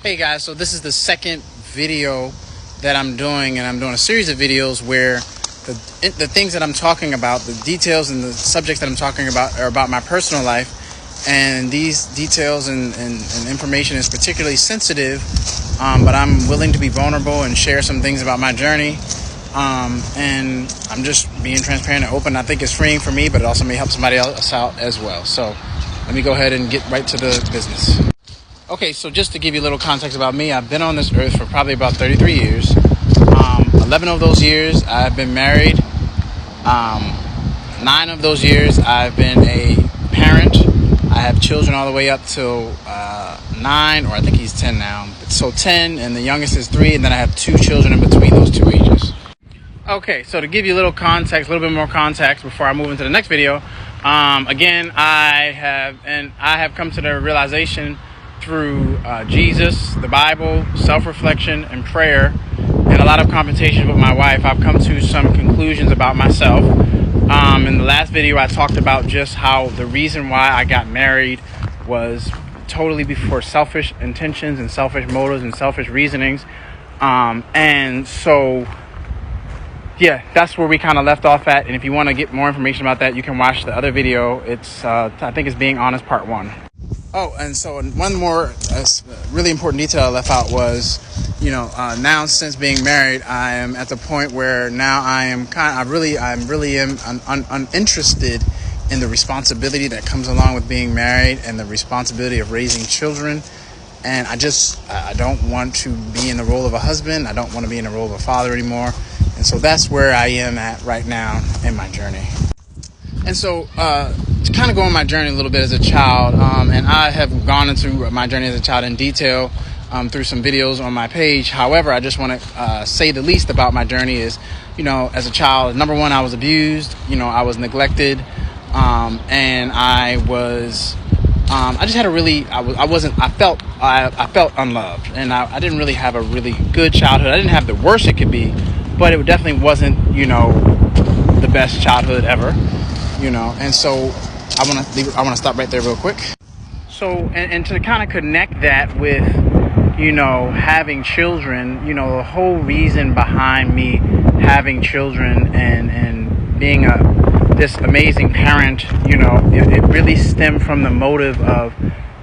Hey guys, so this is the second video that I'm doing, and I'm doing a series of videos where the things that I'm talking about, the details and the subjects that I'm talking about are about my personal life, and these details and information is particularly sensitive, but I'm willing to be vulnerable and share some things about my journey, and I'm just being transparent and open. I think it's freeing for me, but it also may help somebody else out as well. So let me go ahead and get right to the business. Okay, so just to give you a little context about me, I've been on this earth for probably about 33 years. 11 of those years I've been married. 9 of those years I've been a parent. I have children all the way up till 9, or I think he's 10 now. So 10, and the youngest is 3, and then I have 2 children in between those 2 ages. Okay, so to give you a little context, a little bit more context before I move into the next video, again, I have come to the realization through Jesus, the Bible, self-reflection, and prayer, and a lot of confrontation with my wife, I've come to some conclusions about myself. In the last video, I talked about just how the reason why I got married was totally for selfish intentions and selfish motives and selfish reasonings. And so, yeah, that's where we kind of left off at. And if you want to get more information about that, you can watch the other video. It's I think it's Being Honest Part 1. Oh, and so one more really important detail I left out was, now since being married, I am at the point where now I'm really uninterested in the responsibility that comes along with being married and the responsibility of raising children. And I don't want to be in the role of a husband. I don't want to be in the role of a father anymore. And so that's where I am at right now in my journey. And so to kind of go on my journey a little bit as a child, and I have gone into my journey as a child in detail through some videos on my page. However, I just want to say the least about my journey is, as a child, number one, I was abused, I was neglected, and I just had I felt unloved, and I didn't really have a really good childhood. I didn't have the worst it could be, but it definitely wasn't, the best childhood ever. And so I want to stop right there real quick. So, and to kind of connect that with, having children, the whole reason behind me having children and being this amazing parent, it really stemmed from the motive of,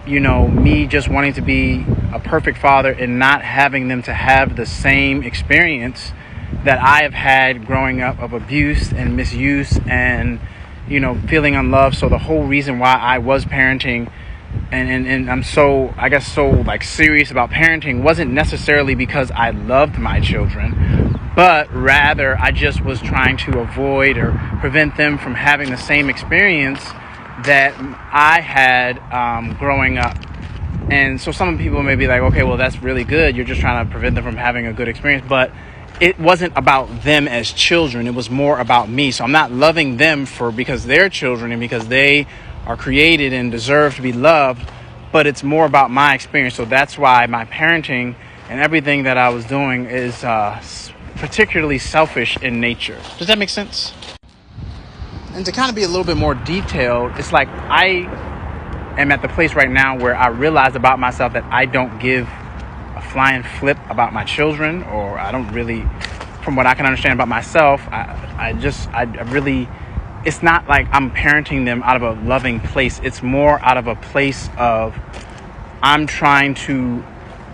me just wanting to be a perfect father and not having them to have the same experience that I have had growing up of abuse and misuse and, feeling unloved. So the whole reason why I was parenting and I'm so serious about parenting wasn't necessarily because I loved my children, but rather I just was trying to avoid or prevent them from having the same experience that I had growing up. And so some people may be like, okay, well, that's really good. You're just trying to prevent them from having a good experience. But it wasn't about them as children. It was more about me. So I'm not loving them because they're children and because they are created and deserve to be loved, but it's more about my experience. So that's why my parenting and everything that I was doing is particularly selfish in nature. Does that make sense? And to kind of be a little bit more detailed, it's like I am at the place right now where I realize about myself that I don't give a flying flip about my children, or I don't really, from what I can understand about myself, I really, it's not like I'm parenting them out of a loving place. It's more out of a place of I'm trying to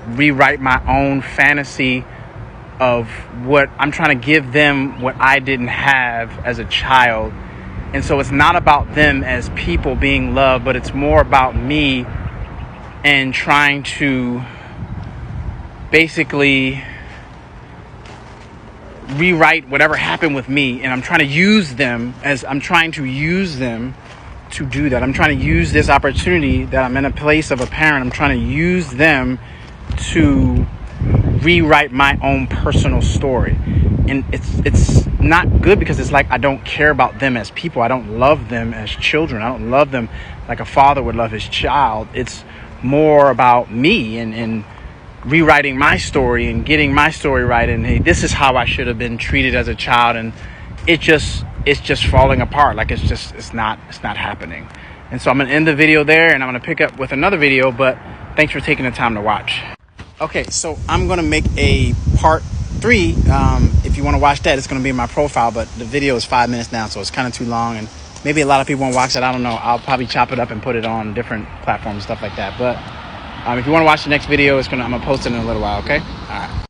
rewrite my own fantasy of what I'm trying to give them, what I didn't have as a child. And so it's not about them as people being loved, but it's more about me and trying to basically rewrite whatever happened with me. And I'm trying to use them to do that. I'm trying to use this opportunity that I'm in a place of a parent. I'm trying to use them to rewrite my own personal story. And it's not good because it's like I don't care about them as people. I don't love them as children. I don't love them like a father would love his child. It's more about me and rewriting my story and getting my story right. And hey, this is how I should have been treated as a child. And it's just falling apart. Like it's not happening. And so I'm going to end the video there, and I'm going to pick up with another video, but thanks for taking the time to watch. Okay, so I'm gonna make a part 3. If you want to watch that, it's gonna be in my profile. But the video is 5 minutes now, so it's kind of too long, and maybe a lot of people won't watch it. I don't know. I'll probably chop it up and put it on different platforms, stuff like that. But if you want to watch the next video, I'm gonna post it in a little while. Okay. All right.